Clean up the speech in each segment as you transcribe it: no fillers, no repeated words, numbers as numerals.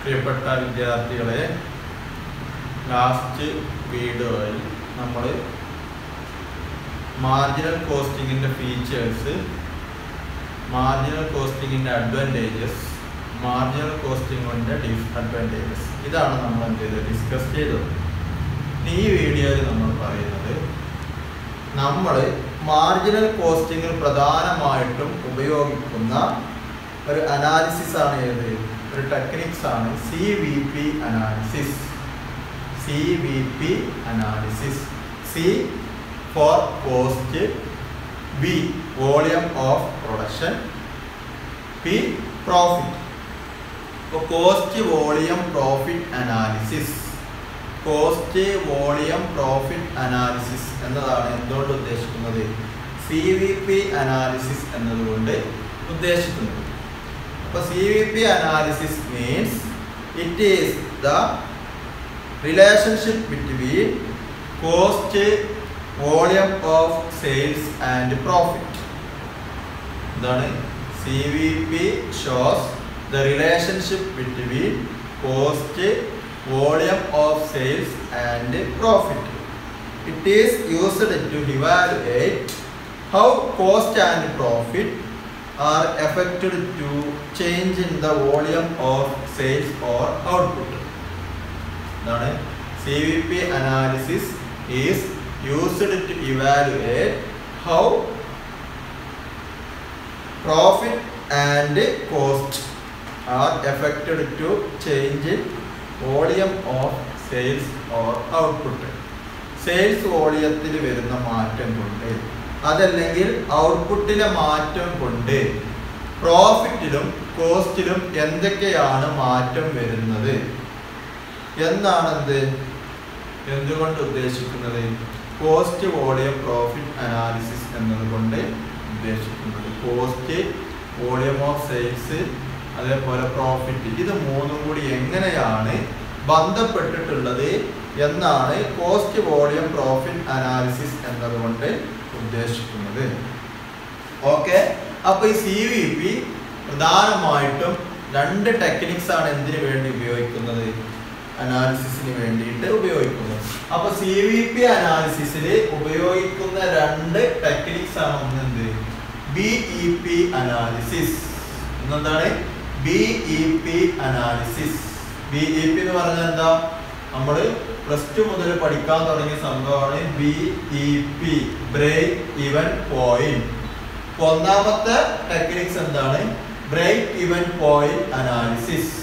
പ്രിയപ്പെട്ട വിദ്യാർത്ഥികളെ, ലാസ്റ്റ് വീഡിയോയിൽ നമ്മൾ മാർജിനൽ കോസ്റ്റിങ്ങിൻ്റെ ഫീച്ചേഴ്സ്, മാർജിനൽ കോസ്റ്റിങ്ങിൻ്റെ അഡ്വാൻറ്റേജസ്, മാർജിനൽ കോസ്റ്റിങ്ങിൻ്റെ ഡിസ്അഡ്വാൻറ്റേജസ് ഇതാണ് നമ്മൾ എന്ത് ചെയ്തത് ഡിസ്കസ് ചെയ്തത്. ഈ വീഡിയോയിൽ നമ്മൾ പറയുന്നത് നമ്മൾ മാർജിനൽ കോസ്റ്റിങ്ങിൽ പ്രധാനമായിട്ടും ഉപയോഗിക്കുന്ന ഒരു അനാലിസിസ് ആണ്. ഏത് ഒരു ടെക്നിക്സ് ആണ് CVP analysis. CVP analysis. C for cost, V volume of production, P profit. അപ്പോൾ cost volume profit analysis, cost volume profit analysis എന്നതാണ് എന്തുകൊണ്ട് ഉദ്ദേശിക്കുന്നത്? CVP അനാലിസിസ് എന്നതുകൊണ്ട് ഉദ്ദേശിക്കുന്നത്. അപ്പോൾ CVP analysis means it is the relationship between cost, volume of sales and profit. എന്താണ്? CVP shows the relationship between cost, volume of sales and profit. It is used to evaluate how cost and profit are affected to change in the volume of sales or output. Now, CVP analysis is used to evaluate how profit and cost are affected to change in volume of sales or output. Sales വോളിയത്തിൽ വരുന്ന മാറ്റം കൊണ്ട്, അതല്ലെങ്കിൽ ഔട്ട്പുട്ടിലെ മാറ്റം കൊണ്ട് പ്രോഫിറ്റിലും കോസ്റ്റിലും എന്തൊക്കെയാണ് മാറ്റം വരുന്നത് എന്നാണ് എന്തുകൊണ്ട് ഉദ്ദേശിക്കുന്നത്? കോസ്റ്റ് വോളിയം പ്രോഫിറ്റ് അനാലിസിസ് എന്നതുകൊണ്ട് ഉദ്ദേശിക്കുന്നത്. കോസ്റ്റ്, വോളിയം ഓഫ് സെയിൽസ്, അതേപോലെ പ്രോഫിറ്റ്, ഇത് മൂന്നും കൂടി എങ്ങനെയാണ് ബന്ധപ്പെട്ടിട്ടുള്ളത് എന്നാണ് കോസ്റ്റ് വോളിയം പ്രോഫിറ്റ് അനാലിസിസ് എന്നതുകൊണ്ട് ഉദ്ദേശിക്കുന്നത്. ഓക്കെ, അപ്പോൾ ഈ CVP പ്രധാനമായിട്ടും രണ്ട് ടെക്നിക്സ് ആണ് എന്തിനു വേണ്ടി ഉപയോഗിക്കുന്നത്? അനാലിസിസിന് വേണ്ടിയിട്ട് ഉപയോഗിക്കുന്നത്. അപ്പോൾ CVP അനാലിസിസിൽ ഉപയോഗിക്കുന്ന രണ്ട് ടെക്നിക്സ് ആണ്. ഒന്ന് BEP അനാലിസിസ്. എന്താണ്? BEP analysis. BEP എന്ന് പറഞ്ഞാൽ എന്താ? നമ്മൾ +2 മുതൽ പഠിക്കാൻ തുടങ്ങിയ സംഭവമാണ് BEP, ബ്രേക്ക് ഈവൻ പോയിന്റ്. ഒന്നാമത്തെ ടെക്നിക്സ് എന്താണ്? Break even point analysis.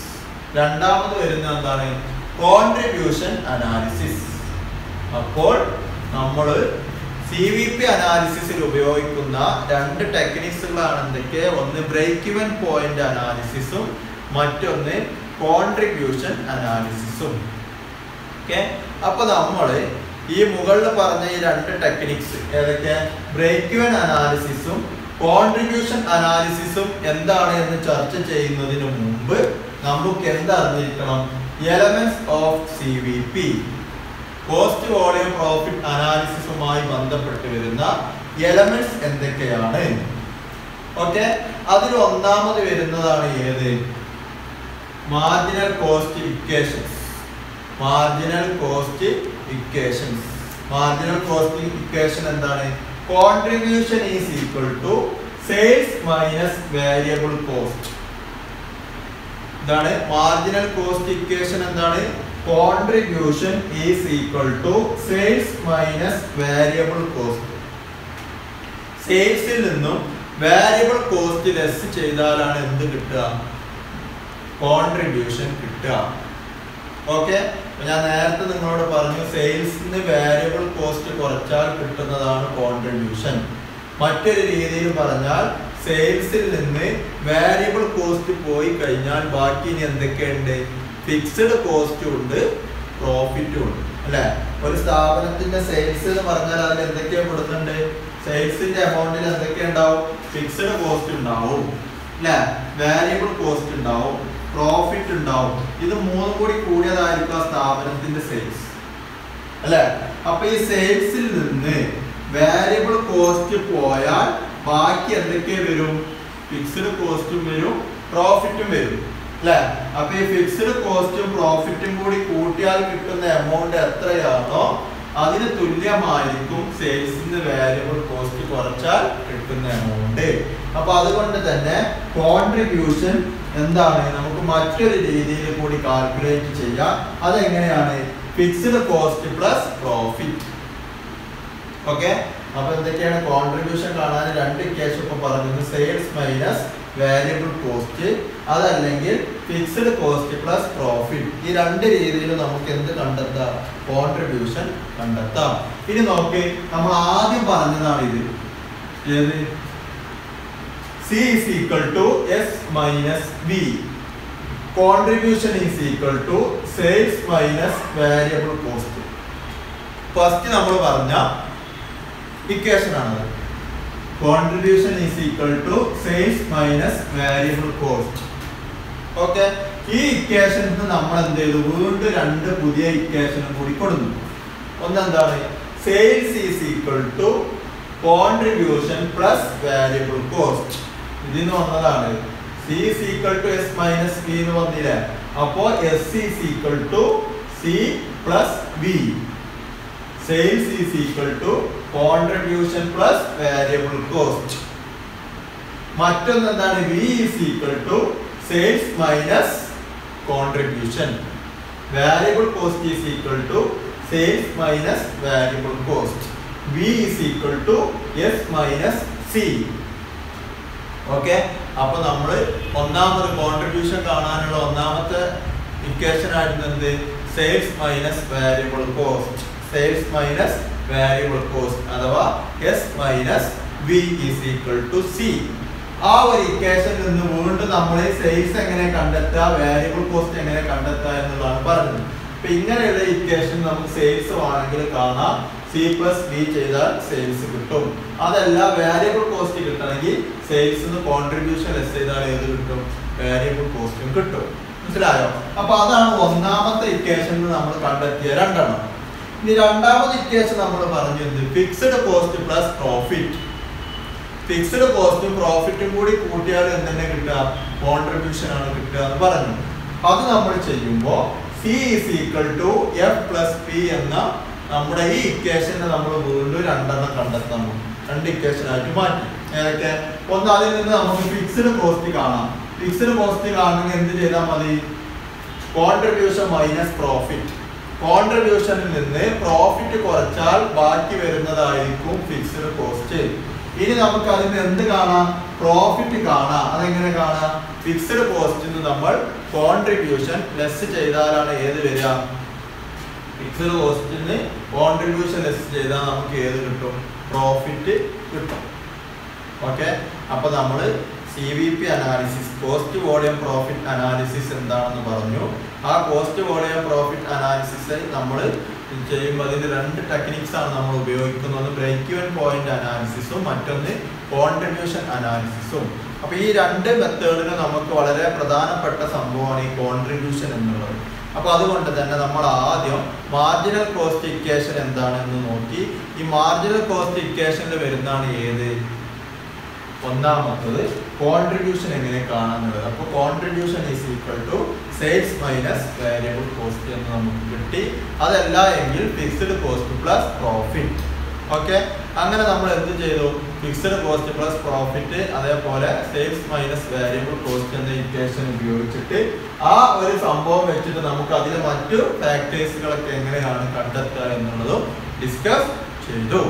രണ്ടാമത് വരുന്ന എന്താണ്? Contribution analysis. അപ്പോൾ നമ്മൾ CVP അനാലിസിസിൽ ഉപയോഗിക്കുന്ന രണ്ട് ടെക്നിക്സുകളാണ് എന്തൊക്കെ? ഒന്ന് ബ്രേക്ക് ഈവൻ പോയിന്റ് അനാലിസിസും മറ്റൊന്ന് കോൺട്രിബ്യൂഷൻ അനാലിസിസും. ഓക്കെ, അപ്പൊ നമ്മൾ ഈ മുകളിൽ പറഞ്ഞ ഈ രണ്ട് ടെക്നിക്സ് ഏതൊക്കെ? ബ്രേക്ക് ഈവൻ അനാലിസിസും കോൺട്രിബ്യൂഷൻ അനാലിസിസും എന്താണ് എന്ന് ചർച്ച ചെയ്യുന്നതിന് മുമ്പ് നമുക്ക് എന്തറിഞ്ഞിരിക്കണം? Elements of CVP, cost volume profit അനാലിസിസുമായി ബന്ധപ്പെട്ട് വരുന്ന എലമെന്റ്സ് എന്തൊക്കെയാണ്? ഓക്കെ, അതിൽ ഒന്നാമത് വരുന്നതാണ് ഏത്? Marginal cost equations. Marginal cost equations. Marginal cost equation എന്താണ്? Contribution is equal to sales minus variable cost. ഇതാണ് മാർജിനൽ കോസ്റ്റ് ഇക്വേഷൻ. എന്താണ്? Contribution is equal to sales minus variable cost. സെയിൽസിൽ നിന്നും വേരിയബിൾ കോസ്റ്റ് ലെസ് ചെയ്താലാണ് എന്ത് കിട്ടുക? Contribution കിട്ടുക. Okay, ഞാൻ നേരത്തെ നിങ്ങളോട് പറഞ്ഞു സെയിൽസിന് വേരിയബിൾ കോസ്റ്റ് കുറച്ചാൽ കിട്ടുന്നതാണ് കോൺട്രിബ്യൂഷൻ. മറ്റൊരു രീതിയിൽ പറഞ്ഞാൽ സെയിൽസിൽ നിന്ന് വേരിയബിൾ കോസ്റ്റ് പോയി കഴിഞ്ഞാൽ ബാക്കി ഇനി എന്തൊക്കെയുണ്ട്? ഫിക്സ്ഡ് കോസ്റ്റും ഉണ്ട്, പ്രോഫിറ്റും ഉണ്ട്, അല്ലെ? ഒരു സ്ഥാപനത്തിന്റെ സെയിൽസ് എന്ന് പറഞ്ഞാൽ അതിൽ എന്തൊക്കെയാ പെടുന്നുണ്ട്? സെയിൽസിന്റെ എമൗണ്ടിൽ എന്തൊക്കെ ഉണ്ടാവും? ഫിക്സ്ഡ് കോസ്റ്റ് ഉണ്ടാവും, അല്ലെ? വേരിയബിൾ കോസ്റ്റ് ഉണ്ടാവും, പ്രോഫിറ്റ് ഉണ്ടാവും. ഇത് മൂന്നും കൂടി കൂടിയതായിരിക്കും ആ സ്ഥാപനത്തിന്റെ സെയിൽസ്, അല്ലെ? അപ്പൊ ഈ സെയിൽസിൽ നിന്ന് വേരിയബിൾ കോസ്റ്റ് പോയാൽ ബാക്കി എന്തൊക്കെ വരും? ഫിക്സ്ഡ് കോസ്റ്റും വരും, പ്രോഫിറ്റും വരും. അല്ലെ? അപ്പൊ ഈ ഫിക്സ്ഡ് കോസ്റ്റും പ്രോഫിറ്റും കൂടി കൂട്ടിയാൽ കിട്ടുന്ന എമൗണ്ട് എത്രയാണോ അതിന് തുല്യമായിരിക്കും സെയിൽസിന് വേരിയബിൾ കോസ്റ്റ് കുറച്ചാൽ കിട്ടുന്ന എമൗണ്ട്. അപ്പൊ അതുകൊണ്ട് തന്നെ കോൺട്രിബ്യൂഷൻ എന്താണ് നമുക്ക് മറ്റൊരു രീതിയിൽ കൂടി കാൽക്കുലേറ്റ് ചെയ്യാം. അതെങ്ങനെയാണ്? Fixed cost plus profit. Okay, അപ്പൊ എന്തൊക്കെയാണ് കോൺട്രിബ്യൂഷൻ കാണാൻ രണ്ട് ഇക്വേഷൻ ഇപ്പൊ പറഞ്ഞു. സെയിൽസ് മൈനസ് വേരിയബിൾ കോസ്റ്റ്, അതല്ലെങ്കിൽ ഫിക്സ്ഡ് കോസ്റ്റ് പ്ലസ് പ്രോഫിറ്റ്. ഈ രണ്ട് രീതിയിൽ നമുക്ക് എന്ത് കണ്ടെത്താം? കോൺട്രിബ്യൂഷൻ കണ്ടെത്താം. ഇനി നോക്ക്, നമ്മൾ ആദ്യം പറഞ്ഞതാണ് ഇത്. ഏത്? C is equal to S minus V. Contribution is equal to sales minus variable cost. First നമ്മൾ പറഞ്ഞ ഇക്വേഷൻ ആണ്. Contribution is equal to sales minus variable cost. Okay, ഈ ഇക്വേഷനിൽ നമ്മൾ എന്ത് ചെയ്തു? വീണ്ടും രണ്ട് പുതിയ ഇക്വേഷനും കൂടി കൊടുത്തു. ഒന്നെന്താണ്? Sales is equal to contribution plus variable cost. ഇതിന്ന് വന്നതാണ്. C is equal to S minus V എന്ന് വന്നില്ലേ? അപ്പോ S is equal to C plus V. Sales is equal to contribution plus variable cost. മറ്റൊന്ന് എന്താണ്? V is equal to sales minus contribution. Variable cost is equal to sales minus variable cost. V is equal to S minus C. Okay, അപ്പൊ നമ്മള് ഒന്നാമത് contribution കാണാനുള്ള ഒന്നാമത്തെ equation ആയിരുന്നു എന്ത്? Sales minus variable cost. Sales minus variable cost അഥവാ S minus V is equal to C. ആ ഒരു ഇക്വേഷനിൽ നിന്ന് വീണ്ടും നമ്മൾ സെയിൽസ് എങ്ങനെ കണ്ടെത്തുക, വേരിയബിൾ കോസ്റ്റ് എങ്ങനെ കണ്ടെത്തുക എന്നുള്ളതാണ് പറഞ്ഞത്. അപ്പൊ ഇങ്ങനെയുള്ള ഇക്വേഷൻ നമുക്ക് സെയിൽസ് ആണെങ്കിൽ കാണാം. C plus V ചെയ്താൽ സെയിൽസ് കിട്ടും. അതല്ല വേരിയബിൾ കോസ്റ്റ് കിട്ടണമെങ്കിൽ സെയിൽസ് കോൺട്രിബ്യൂഷൻ ലെസ് ചെയ്താൽ ഏത് കിട്ടും? വേരിയബിൾ കോസ്റ്റും കിട്ടും. മനസ്സിലായോ? അപ്പൊ അതാണ് ഒന്നാമത്തെ ഇക്വേഷൻ നമ്മൾ കണ്ടെത്തിയ രണ്ടെണ്ണം. ഇനി രണ്ടാമത്തെ ഇക്വേഷൻ നമ്മൾ പറഞ്ഞത് fixed cost plus profit. Fixed കോസ്റ്റും പ്രോഫിറ്റും കൂടി കൂട്ടിയാൽ എന്തെന്നെ കിട്ടുക? കോൺട്രിബ്യൂഷൻ ആണ് കിട്ടുക എന്ന് പറഞ്ഞു. അത് നമ്മൾ ചെയ്യുമ്പോൾ C is equal to F plus P എന്ന നമ്മുടെ ഈ ഇക്വേഷനെ നമ്മൾ വീണ്ടും രണ്ടെണ്ണം കണ്ടെത്തണം. രണ്ട് ഇക്വേഷൻ ആയിട്ട് മാറ്റി. ഏതൊക്കെ? ഒന്ന്, അതിൽ നിന്ന് നമുക്ക് ഫിക്സ്ഡ് കോസ്റ്റ് കാണാം. ഫിക്സ്ഡ് കോസ്റ്റ് കാണണമെങ്കിൽ എന്ത് ചെയ്താൽ മതി? Contribution minus profit. കോൺട്രിബ്യൂഷനിൽ നിന്ന് പ്രോഫിറ്റ് കുറച്ചാൽ ബാക്കി വരുന്നതായിരിക്കും ഫിക്സ്ഡ് കോസ്റ്റ്. ഇനി നമുക്ക് അതിന് എന്ത് കാണാം? പ്രോഫിറ്റ് കാണാം. അതെങ്ങനെ കാണാം? ഫിക്സ്ഡ് കോസ്റ്റിന് നമ്മൾ കോൺട്രിബ്യൂഷൻ ലെസ് ചെയ്താലാണ് ഏത് വരിക? ഫിക്സ്ഡ് കോസ്റ്റിന് കോൺട്രിബ്യൂഷൻ ലെസ് ചെയ്താൽ നമുക്ക് ഏത് കിട്ടും? പ്രോഫിറ്റ് കിട്ടും. ഓക്കെ, അപ്പൊ നമ്മൾ CVP analysis, cost volume profit analysis എന്താണെന്ന് പറഞ്ഞു. ആ കോസ്റ്റ് വോളിയം പ്രോഫിറ്റ് അനാലിസിസ് നമ്മൾ ചെയ്യുമ്പോൾ അതിന് രണ്ട് ടെക്നിക്സ് ആണ് നമ്മൾ ഉപയോഗിക്കുന്നത്. ബ്രേക്ക് ഈവൻ പോയിന്റ് അനാലിസിസും മറ്റൊന്ന് കോൺട്രിബ്യൂഷൻ അനാലിസിസും. അപ്പൊ ഈ രണ്ട് മെത്തേഡിന് നമുക്ക് വളരെ പ്രധാനപ്പെട്ട സംഭവമാണ് ഈ കോൺട്രിബ്യൂഷൻ എന്നുള്ളത്. അപ്പൊ അതുകൊണ്ട് തന്നെ നമ്മൾ ആദ്യം മാർജിനൽ കോസ്റ്റ് ഇക്വേഷൻ എന്താണെന്ന് നോക്കി. ഈ മാർജിനൽ കോസ്റ്റ് ഇക്വേഷനിൽ വരുന്നതാണ് ഏത്? ഒന്നാമത്തത് കോൺട്രിബ്യൂഷൻ എങ്ങനെ കാണാന്നുള്ളത്. അപ്പൊ contribution is equal to sales minus variable cost എന്ന് നമുക്ക് കിട്ടി. അതല്ല എങ്കിൽ fixed cost plus profit. Okay, അങ്ങനെ നമ്മൾ എന്ത് ചെയ്തു? ഫിക്സ്ഡ് കോസ്റ്റ് പ്ലസ് പ്രോഫിറ്റ് അതേപോലെ സെയിൽസ് മൈനസ് വേരിയബിൾ കോസ്റ്റ് എന്ന ഇക്വേഷൻ ഉപയോഗിച്ചിട്ട് ആ ഒരു സംഭവം വെച്ചിട്ട് നമുക്ക് അതിലെ മറ്റു ഫാക്ടേഴ്സുകളൊക്കെ എങ്ങനെയാണ് കണ്ടെത്തുക എന്നുള്ളതും ഡിസ്കസ് ചെയ്തു.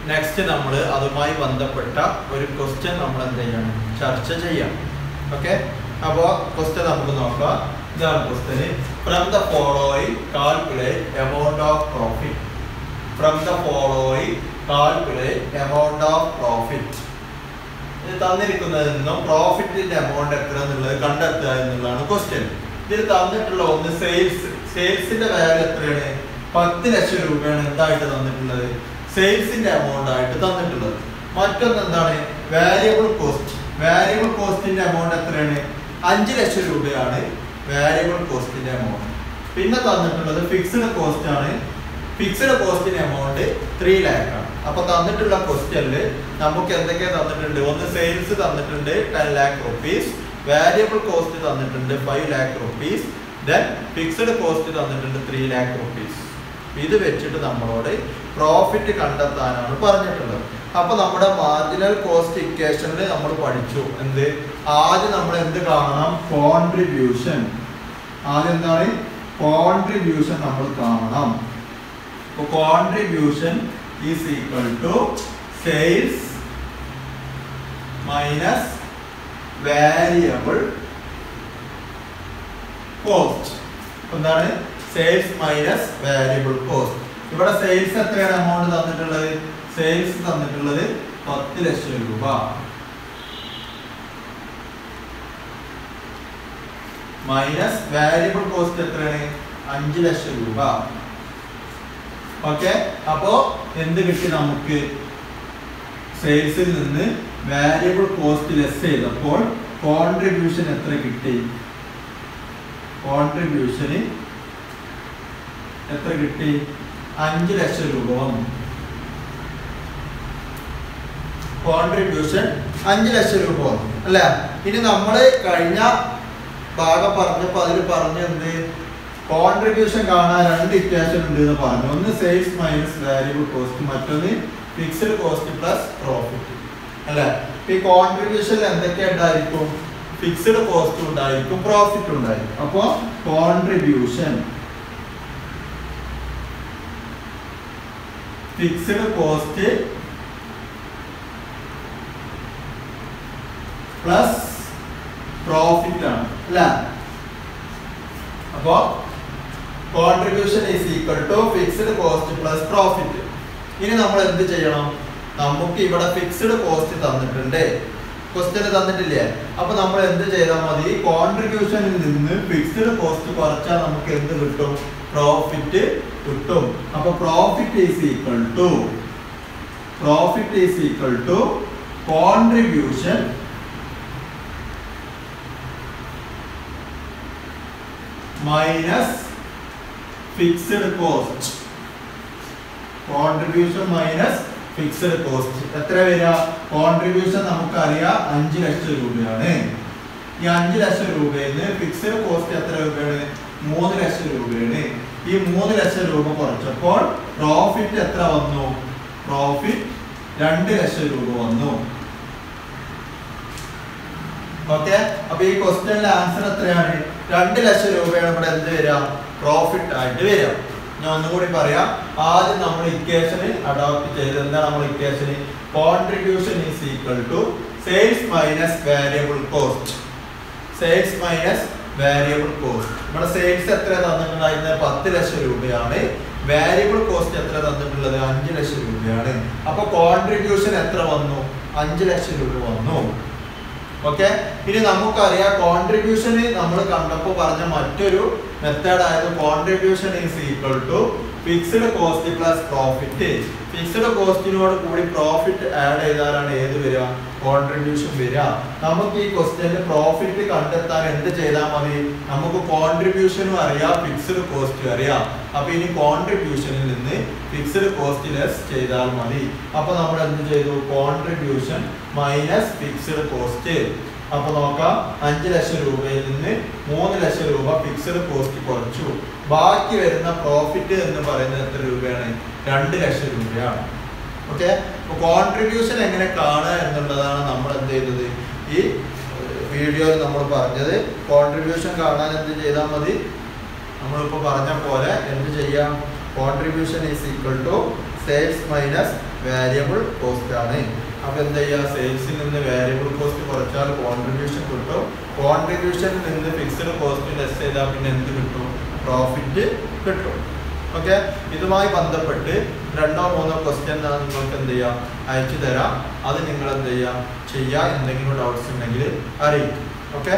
നെക്സ്റ്റ് നമ്മൾ അതുമായി ബന്ധപ്പെട്ട ഒരു ക്വസ്റ്റ്യൻ നമ്മൾ എന്ത് ചെയ്യണം, ചർച്ച ചെയ്യാം. ഓക്കെ, അപ്പോൾ ക്വസ്റ്റ്യൻ നമുക്ക് നോക്കാം. ഇതാണ് question. From the following calculate amount of profit. From the following calculate amount of profit. തന്നിരിക്കുന്നതിൽ നിന്നും പ്രോഫിറ്റിന്റെ എമൗണ്ട് എത്ര എന്നുള്ളത് കണ്ടെത്തുക എന്നുള്ളതാണ് ക്വസ്റ്റ്യൻ. ഇതിൽ തന്നിട്ടുള്ള ഒന്ന് സെയിൽസിന്റെ വാല്യൂ എത്രയാണ്? 10 ലക്ഷം രൂപയാണ് എന്തായിട്ട് തന്നിട്ടുള്ളത്, സെയിൽസിന്റെ എമൗണ്ട് ആയിട്ട് തന്നിട്ടുള്ളത്. മറ്റൊന്ന് എന്താണ്, വാരിയബിൾ കോസ്റ്റ്. വാരിയബിൾ കോസ്റ്റിന്റെ എമൗണ്ട് എത്രയാണ്? 5 ലക്ഷം രൂപയാണ് വാരിയബിൾ കോസ്റ്റിന്റെ എമൗണ്ട്. പിന്നെ തന്നിട്ടുള്ളത് ഫിക്സ്ഡ് കോസ്റ്റ് ആണ്. ഫിക്സ്ഡ് കോസ്റ്റിന്റെ എമൗണ്ട് 3 lakh ആണ്. അപ്പൊ തന്നിട്ടുള്ള ക്വസ്റ്റ്യനിൽ നമുക്ക് എന്തൊക്കെ തന്നിട്ടുണ്ട്? ഒന്ന് സെയിൽസ് തന്നിട്ടുണ്ട് 10 lakh rupees, വാരിയബിൾ കോസ്റ്റ് തന്നിട്ടുണ്ട് 5 lakh rupees, then fixed cost തന്നിട്ടുണ്ട് 3 lakh rupees. ഇത് വെച്ചിട്ട് നമ്മളോട് പ്രോഫിറ്റ് കണ്ടെത്താനാണ് പറഞ്ഞിട്ടുള്ളത്. അപ്പൊ നമ്മുടെ മാർജിനൽ കോസ്റ്റ് ഇക്വേഷനിൽ നമ്മൾ പഠിച്ചു എന്ത്? ആദ്യം നമ്മൾ എന്ത് കാണണം? കോൺട്രിബ്യൂഷൻ. ആദ്യം എന്താണ്? കോൺട്രിബ്യൂഷൻ നമ്മൾ കാണണം. Contribution is equal to sales minus variable cost. എന്താണ്? Sales minus variable cost. ഇവിടെ സെയിൽസ് എത്രയാണ് എമൗണ്ട് തന്നിട്ടുള്ളത്? സെയിൽസ് തന്നിട്ടുള്ളത് 10 ലക്ഷം രൂപ. മൈനസ് വാരിയബിൾ കോസ്റ്റ് എത്രയാണ്? 5 ലക്ഷം രൂപ. ഓക്കെ, അപ്പോ എന്ത് കിട്ടി നമുക്ക്? സെയിൽസിൽ നിന്ന് വാരിയബിൾ കോസ്റ്റ് ലെസ് ചെയ്തപ്പോൾ കോൺട്രിബ്യൂഷൻ എത്ര കിട്ടി? കോൺട്രിബ്യൂഷന് എത്ര കിട്ടി? 5 ലക്ഷം രൂപ വന്നു. കോൺട്രിബ്യൂഷൻ 5 ലക്ഷം രൂപ വന്നു അല്ല. ഇനി നമ്മൾ കഴിഞ്ഞ ഭാഗം പറഞ്ഞപ്പോൾ അതിൽ പറഞ്ഞെന്ത്? കോൺട്രിബ്യൂഷൻ കാണാൻ 2 ഇക്വേഷൻ ഉണ്ട് എന്ന് പറഞ്ഞു. ഒന്ന് സെയിൽസ് മൈനസ് വാരിയബിൾ കോസ്റ്റ്, മറ്റൊന്ന് ഫിക്സ്ഡ് കോസ്റ്റ് പ്ലസ് പ്രോഫിറ്റ് അല്ലെ. ഈ കോൺട്രിബ്യൂഷനിൽ എന്തൊക്കെ ഉണ്ടായിരിക്കും? ഫിക്സ്ഡ് കോസ്റ്റ് ഉണ്ടായിരിക്കും, പ്രോഫിറ്റ് ഉണ്ടായിരിക്കും. അപ്പോ contribution fixed cost plus profit ആണ് അല്ല. അപ്പോ contribution is equal to fixed cost plus profit. ഇനി നമ്മൾ എന്ത് ചെയ്യണം? നമുക്ക് ഇവിടെ ഫിക്സ്ഡ് കോസ്റ്റ് തന്നിട്ടുണ്ട്, ക്വസ്റ്റ്യൻ തന്നിട്ടില്ലേ? അപ്പൊ നമ്മൾ എന്ത് ചെയ്താൽ മതി? കോൺട്രിബ്യൂഷനിൽ നിന്ന് ഫിക്സ്ഡ് കോസ്റ്റ് കുറച്ചാൽ നമുക്ക് എന്ത് കിട്ടും? പ്രോഫിറ്റ് കിട്ടും. അപ്പൊ profit is equal to contribution minus fixed cost. Contribution minus fixed cost എത്ര വരിക? കോൺട്രിബ്യൂഷൻ നമുക്കറിയാം 5 ലക്ഷം രൂപയാണ്. ഈ 5 ലക്ഷം രൂപയിൽ നിന്ന് ഫിക്സ്ഡ് കോസ്റ്റ് എത്ര രൂപയാണ്? 3 ലക്ഷം രൂപയാണ്. ഈ 3 ലക്ഷം രൂപ കുറച്ചപ്പോൾ പ്രോഫിറ്റ് എത്ര വന്നു? പ്രോഫിറ്റ് 2 ലക്ഷം രൂപ വന്നു. ഓക്കെ, അപ്പൊ ഈ ക്വസ്റ്റ്യനിലെ ആൻസർ എത്രയാണ്? 2 ലക്ഷം രൂപയാണ് ഇവിടെ എന്ത് വരിക? പ്രോഫിറ്റ് ആയിട്ട് വരിക. ഞാൻ ഒന്നുകൂടി പറയാം. ആദ്യം നമ്മൾ ഇക്വേഷന് അഡോപ്റ്റ് ചെയ്ത് എന്താണ് നമ്മൾ ഇക്വേഷന്? Contribution is equal to sales minus variable cost. Sales minus variable cost. ഇവിടെ സെയിൽസ് എത്ര തന്നിട്ടുണ്ടായിരുന്നത്? 10 ലക്ഷം രൂപയാണ്. വാരിയബിൾ കോസ്റ്റ് എത്ര തന്നിട്ടുള്ളത്? 5 ലക്ഷം രൂപയാണ്. അപ്പൊ കോൺട്രിബ്യൂഷൻ എത്ര വന്നു? 5 ലക്ഷം രൂപ വന്നു. ഓക്കെ, ഇനി നമുക്കറിയാം കോൺട്രിബ്യൂഷന് നമ്മൾ കണ്ടപ്പോൾ പറഞ്ഞ മറ്റൊരു മെത്തേഡ് ആയത് contribution is equal to fixed cost plus profit. Fixed കോസ്റ്റിനോട് കൂടി പ്രോഫിറ്റ് ആഡ് ചെയ്താലാണ് ഏത് വരിക? കോൺട്രിബ്യൂഷൻ വരിക. നമുക്ക് ഈ ക്വസ്റ്റ്യനിൽ പ്രോഫിറ്റ് കണ്ടെത്താൻ എന്ത് ചെയ്താൽ മതി? നമുക്ക് കോൺട്രിബ്യൂഷനും അറിയാം, ഫിക്സ്ഡ് കോസ്റ്റും അറിയാം. അപ്പൊ ഇനി കോൺട്രിബ്യൂഷനിൽ നിന്ന് ഫിക്സ്ഡ് കോസ്റ്റ് ലെസ് ചെയ്താൽ മതി. അപ്പൊ നമ്മൾ എന്ത് ചെയ്തു? Contribution minus fixed cost. അപ്പൊ നോക്കാം, 5 ലക്ഷം രൂപയിൽ നിന്ന് 3 ലക്ഷം രൂപ ഫിക്സ്ഡ് കോസ്റ്റ് കുറച്ചു. ബാക്കി വരുന്ന പ്രോഫിറ്റ് എന്ന് പറയുന്നത് എത്ര രൂപയാണ്? 2 ലക്ഷം രൂപയാണ്. ഓക്കെ, അപ്പൊ കോൺട്രിബ്യൂഷൻ എങ്ങനെ കാണുക എന്നുള്ളതാണ് നമ്മൾ എന്ത് ചെയ്തത് ഈ വീഡിയോയിൽ നമ്മൾ പറഞ്ഞത്. കോൺട്രിബ്യൂഷൻ കാണാൻ എന്ത് ചെയ്താൽ മതി? നമ്മളിപ്പോൾ പറഞ്ഞ പോലെ എന്ത് ചെയ്യാം? Contribution is equal to sales minus variable cost ആണ്. അപ്പോൾ എന്താ ചെയ്യുക, സെയിൽസിൽ നിന്ന് വേരിയബിൾ കോസ്റ്റ് കുറച്ചാൽ കോൺട്രിബ്യൂഷൻ കിട്ടും. കോൺട്രിബ്യൂഷനിൽ നിന്ന് ഫിക്സ്ഡ് കോസ്റ്റ് ലെസ് ചെയ്താൽ പിന്നെ എന്ത് കിട്ടും, പ്രോഫിറ്റ് കിട്ടും. ഓക്കെ, ഇതുമായി ബന്ധപ്പെട്ട് 2-3 ക്വസ്റ്റ്യൻ നിങ്ങൾക്ക് എന്ത് ചെയ്യാം, അയച്ചു തരാം. അത് നിങ്ങൾ എന്ത് ചെയ്യുക, എന്തെങ്കിലും ഡൗട്ട്സ് ഉണ്ടെങ്കിൽ അറിയിക്കും. ഓക്കെ.